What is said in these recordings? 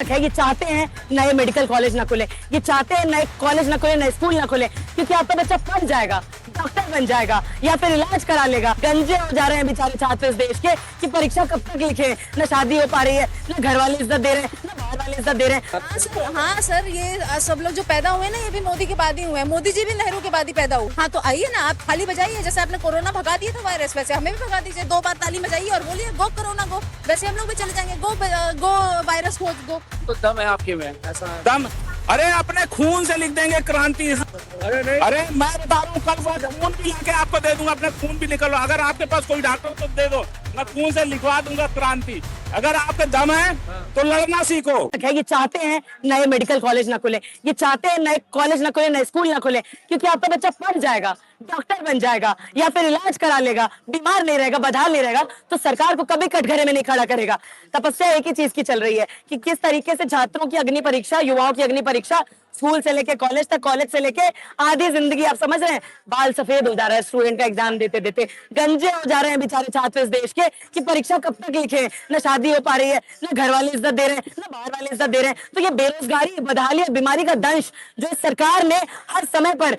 हक है। ये चाहते हैं नए मेडिकल कॉलेज ना खुले, ये चाहते हैं नए कॉलेज ना खुले, नए स्कूल ना खुले, क्योंकि आपका बच्चा पढ़ जाएगा, डॉक्टर बन जाएगा या फिर इलाज करा लेगा। गंजे हो जा रहे हैं बेचारे छात्र इस देश के कि परीक्षा कब तक लिखे, न शादी हो पा रही है, न घर वाले इज्जत दे रहे हैं, न बाहर वाले इज्जत दे रहे हैं। हाँ सर, ये सब लोग जो पैदा हुए ना, ये भी मोदी के बाद ही हुए हैं। मोदी जी भी नेहरू के बाद ही पैदा हुए। हाँ तो आइए ना, आप थाली बजाइए, जैसे आपने कोरोना भगा दिया था वायरस, वैसे हमें भी भगा दीजिए। 2 बार ताली बजाइए और बोलिए गो कोरोना गो, वैसे हम लोग भी चले जाएंगे। गो वायरस खोज गो। तो दम है आपके में, ऐसा दम, अरे अपने खून से लिख देंगे क्रांति। अरे नहीं, अरे मैं बता रहा हूँ, कल वो खून भी लाके आपको दे दूंगा, अपने खून भी निकलो। अगर आपके पास कोई डॉक्टर तो दे दो, मैं खून से लिखवा दूंगा क्रांति। अगर आपके दम है तो लड़ना सीखो। ये चाहते हैं नए मेडिकल कॉलेज ना खुले, ये चाहते हैं नए कॉलेज ना खुले, नए स्कूल ना खुले, क्योंकि आपका बच्चा पढ़ जाएगा, डॉक्टर बन जाएगा या फिर इलाज करा लेगा, बीमार नहीं रहेगा, बदहाल नहीं रहेगा, तो सरकार को कभी कटघरे में नहीं खड़ा करेगा। तपस्या एक ही चीज की चल रही है कि किस तरीके से छात्रों की अग्नि परीक्षा, युवाओं की अग्नि परीक्षा, स्कूल से लेके कॉलेज तक, कॉलेज से लेके आधी जिंदगी, आप समझ रहे हैं, बाल सफेद हो जा रहा है स्टूडेंट का एग्जाम देते देते। गंजे हो जा रहे हैं बेचारे छात्र इस देश के कि परीक्षा कब तक लिखे, न शादी हो पा रही है, न घर वाले इज्जत दे रहे हैं, न बाहर वाले इज्जत दे रहे हैं। तो ये बेरोजगारी, बदहाली, बीमारी का दंश जो इस सरकार ने हर समय पर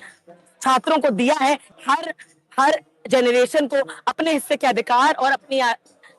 छात्रों को दिया है, हर जनरेशन को अपने हिस्से के अधिकार और अपनी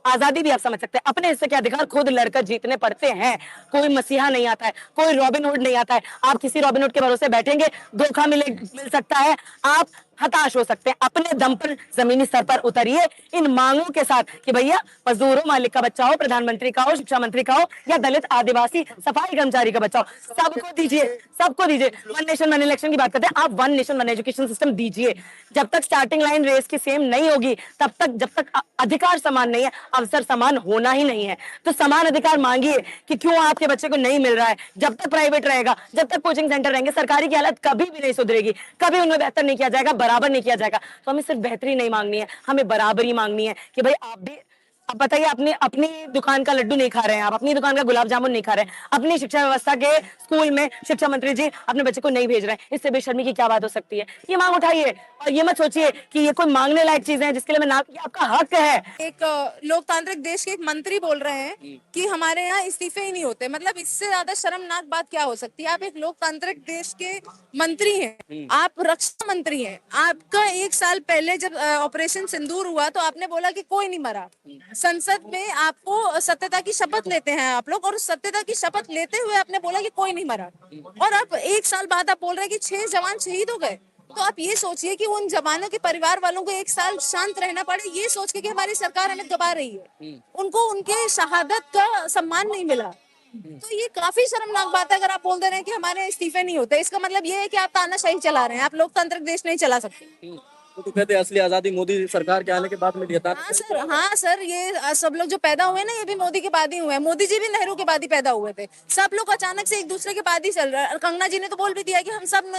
आजादी भी, आप समझ सकते हैं, अपने हिस्से के अधिकार खुद लड़कर जीतने पड़ते हैं। कोई मसीहा नहीं आता है, कोई रॉबिनहुड नहीं आता है। आप किसी रॉबिनहुड के भरोसे बैठेंगे, धोखा मिल सकता है, आप हताश हो सकते हैं। अपने दम पर जमीनी स्तर पर उतरिए इन मांगों के साथ कि भैया मजदूर हो, मालिक का बच्चा हो, प्रधानमंत्री का हो, शिक्षा मंत्री का हो, या दलित, आदिवासी, सफाई कर्मचारी का बच्चा हो, सबको दीजिए, सबको दीजिए। वन नेशन वन इलेक्शन की बात करते हैं, आप one nation one education system दीजिए। जब तक स्टार्टिंग लाइन रेस की सेम नहीं होगी, तब तक, जब तक अधिकार समान नहीं है, अवसर समान होना ही नहीं है। तो समान अधिकार मांगिए कि क्यों आपके बच्चे को नहीं मिल रहा है। जब तक प्राइवेट रहेगा, जब तक कोचिंग सेंटर रहेंगे, सरकारी की हालत कभी भी नहीं सुधरेगी, कभी उनमें बेहतर नहीं किया जाएगा, बराबर नहीं किया जाएगा। तो हमें सिर्फ बेहतरी नहीं मांगनी है, हमें बराबरी मांगनी है कि भाई आप भी, अब बताइए, अपनी दुकान का लड्डू नहीं खा रहे हैं, आप अपनी दुकान का गुलाब जामुन नहीं खा रहे हैं, अपनी शिक्षा व्यवस्था के स्कूल में शिक्षा मंत्री जी अपने बच्चे को नहीं भेज रहे हैं, इससे बेशर्मी की क्या बात हो सकती है। ये मांग उठाइए और ये मत सोचिए कि ये कोई मांगने लायक चीज है जिसके लिए मैं ना, ये आपका हक है। एक लोकतांत्रिक देश के एक मंत्री बोल रहे हैं कि हमारे यहाँ इस्तीफे ही नहीं होते। मतलब इससे ज्यादा शर्मनाक बात क्या हो सकती है। आप एक लोकतांत्रिक देश के मंत्री हैं, आप रक्षा मंत्री हैं। आपका 1 साल पहले जब ऑपरेशन सिंदूर हुआ तो आपने बोला कि कोई नहीं मरा। संसद में आपको सत्यता की शपथ लेते हैं आप लोग, और उस सत्यता की शपथ लेते हुए आपने बोला कि कोई नहीं मरा, और अब 1 साल बाद आप बोल रहे हैं कि 6 जवान शहीद हो गए। तो आप ये सोचिए कि उन जवानों के परिवार वालों को 1 साल शांत रहना पड़े, ये सोच के कि हमारी सरकार हमें दबा रही है, उनको उनके शहादत का सम्मान नहीं मिला। तो ये काफी शर्मनाक बात है। अगर आप बोल दे रहे हैं कि हमारे इस्तीफे नहीं होते, इसका मतलब ये है कि आप तानाशाही चला रहे हैं, आप लोकतांत्रिक देश नहीं चला सकते। तो कहते हैं असली आजादी मोदी सरकार के आने के बाद मिली था। हाँ सर, ये सब लोग जो पैदा हुए ना, ये भी मोदी के बाद ही हुए हैं। मोदी जी भी नेहरू के बाद ही पैदा हुए थे। सब लोग अचानक से एक दूसरे के बाद ही चल रहा है। कंगना जी ने तो बोल भी दिया कि हम सब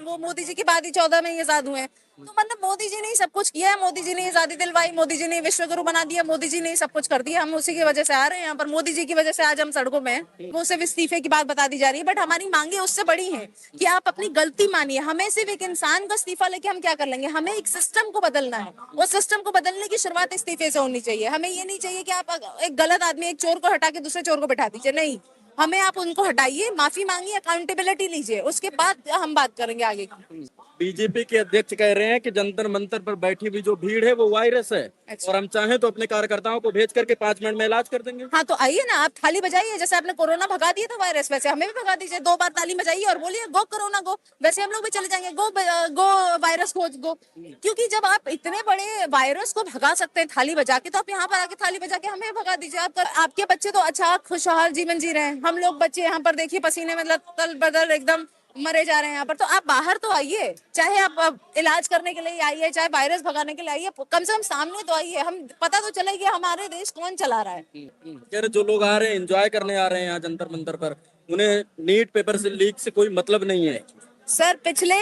वो मोदी जी के बाद ही 14 में आजाद हुए हैं। तो मतलब मोदी जी ने ही सब कुछ किया है, मोदी जी ने आजादी दिलवाई, मोदी जी ने विश्व गुरु बना दिया, मोदी जी ने सब कुछ कर दिया। हम उसी की वजह से आ रहे हैं यहाँ पर, मोदी जी की वजह से आज हम सड़कों में हैं। वो सिर्फ इस्तीफे की बात बता दी जा रही है, बट हमारी मांगे उससे बड़ी हैं कि आप अपनी गलती मानिए। हमें सिर्फ एक इंसान का इस्तीफा लेके हम क्या कर लेंगे, हमें एक सिस्टम को बदलना है। वो सिस्टम को बदलने की शुरुआत इस्तीफे से होनी चाहिए। हमें ये नहीं चाहिए कि आप एक गलत आदमी, एक चोर को हटा के दूसरे चोर को बैठा दीजिए, नहीं। हमें आप उनको हटाइए, माफी मांगिए, अकाउंटेबिलिटी लीजिए, उसके बाद हम बात करेंगे आगे की। बीजेपी के अध्यक्ष कह रहे हैं कि जंतर मंतर पर बैठी हुई जो भीड़ है वो वायरस है, और हम चाहें तो अपने कार्यकर्ताओं को भेज करके 5 मिनट में इलाज कर देंगे। हाँ तो आइए ना, आप थाली बजाइए, जैसे आपने कोरोना भगा दिया था वायरस, वैसे हमें भी भगा दीजिए। 2 बार ताली बजाइए और बोलिए गो कोरोना गो, वैसे हम लोग भी चले जाएंगे। गो वायरस खोज गो। क्योंकि जब आप इतने बड़े वायरस को भगा सकते हैं थाली बजा के, तो आप यहाँ पर आके थाली बजा के हमें भगा दीजिए। आपके बच्चे तो अच्छा खुशहाल जीवन जी रहे हैं, हम लोग बच्चे यहाँ पर देखिए पसीने में तल बदल एकदम मरे जा रहे हैं यहाँ पर। तो आप बाहर तो आइए, चाहे आप इलाज करने के लिए आइए, चाहे वायरस भगाने के लिए आइए, कम से कम सामने तो आइए, हम पता तो चले कि हमारे देश कौन चला रहा है। कह रहे जो लोग आ रहे हैं, एंजॉय करने आ रहे हैं यहाँ जंतर मंतर पर, उन्हें नीट पेपर से लीक से कोई मतलब नहीं है। सर पिछले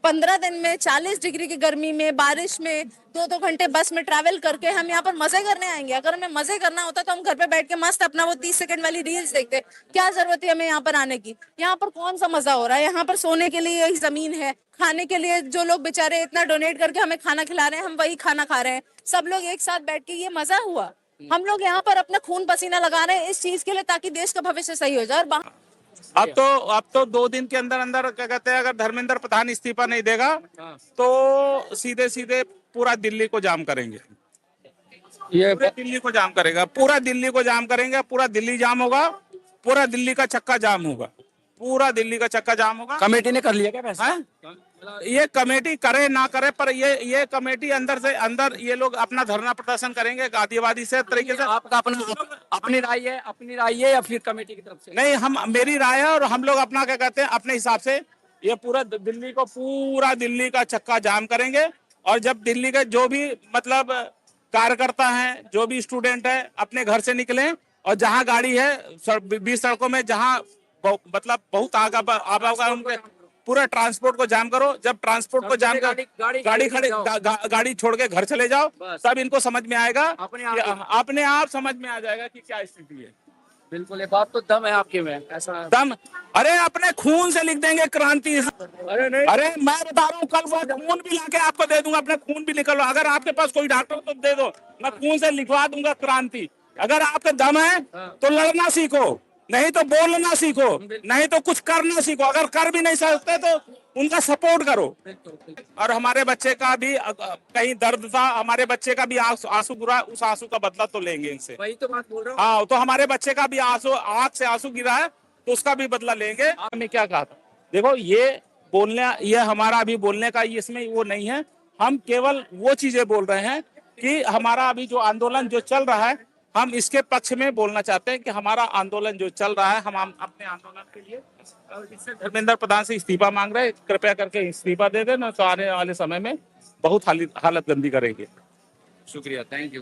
15 दिन में 40 डिग्री की गर्मी में, बारिश में 2-2 घंटे बस में ट्रैवल करके हम यहाँ पर मजे करने आएंगे। अगर हमें मजे करना होता तो हम घर पे बैठ के मस्त अपना वो 30 सेकंड वाली रील्स देखते। क्या जरूरत है हमें यहाँ पर आने की। यहाँ पर कौन सा मजा हो रहा है। यहाँ पर सोने के लिए यही जमीन है, खाने के लिए जो लोग बेचारे इतना डोनेट करके हमें खाना खिला रहे हैं, हम वही खाना खा रहे हैं। सब लोग एक साथ बैठ के, ये मजा हुआ। हम लोग यहाँ पर अपना खून पसीना लगा रहे हैं इस चीज के लिए ताकि देश का भविष्य सही हो जाए। और अब तो 2 दिन के अंदर अंदर क्या कहते हैं, अगर धर्मेंद्र प्रधान इस्तीफा नहीं देगा तो सीधे सीधे पूरा दिल्ली को जाम करेंगे। ये पूरे दिल्ली को जाम करेगा, पूरा दिल्ली को जाम करेंगे, पूरा दिल्ली जाम होगा, पूरा दिल्ली का चक्का जाम होगा, पूरा दिल्ली का चक्का जाम होगा। कमेटी ने कर लिया क्या फैसला? हैं? ये कमेटी करे ना करे, पर ये कमेटी अंदर से अंदर ये लोग अपना धरना प्रदर्शन करेंगे गांधीवादी से तरीके से। आपका अपनी राय है या फिर कमेटी की तरफ से? नहीं, हम मेरी राय है और हम लोग अपना क्या कहते हैं अपने हिसाब से ये पूरा दिल्ली का चक्का जाम करेंगे। और जब दिल्ली के जो भी मतलब कार्यकर्ता हैं, जो भी स्टूडेंट है, अपने घर से निकलें और जहां गाड़ी है 20 सड़कों में जहां मतलब बहुत आवागमन उनके पूरा ट्रांसपोर्ट को जाम करो। जब ट्रांसपोर्ट को जाम कर गाड़ी छोड़ के घर चले जाओ, तब इनको समझ में आएगा, अपने आप समझ में आ जाएगा कि क्या स्थिति है। बिल्कुल, ये बात तो दम है आपके में, ऐसा दम। अरे अपने खून से लिख देंगे क्रांति। अरे नहीं, अरे मैं बता रहा हूँ, कल वो खून भी लाके आपको दे दूंगा, अपने खून भी निकल लो। अगर आपके पास कोई डॉक्टर तो दे दो, मैं खून से लिखवा दूंगा क्रांति। अगर आपके दम है तो लड़ना सीखो, नहीं तो बोलना सीखो, नहीं तो कुछ करना सीखो। अगर कर भी नहीं सकते तो उनका सपोर्ट करो। और हमारे बच्चे का भी कहीं दर्द था, हमारे बच्चे का भी आंसू गिरा, उस आंसू का बदला तो लेंगे इनसे। वही तो बात बोल रहा हूँ। हाँ, तो हमारे बच्चे का भी आंख से आंसू गिरा है, तो उसका भी बदला लेंगे। हमने क्या कहा था, देखो ये हमारा अभी बोलने का इसमें वो नहीं है। हम केवल वो चीजें बोल रहे हैं कि हमारा अभी जो आंदोलन जो चल रहा है, हम इसके पक्ष में बोलना चाहते हैं कि हमारा आंदोलन जो चल रहा है, हम अपने आंदोलन के लिए इससे धर्मेंद्र प्रधान से इस्तीफा मांग रहे हैं। कृपया करके इस्तीफा दे देना, तो आने वाले समय में बहुत हालत गंदी करेंगे। शुक्रिया, थैंक यू।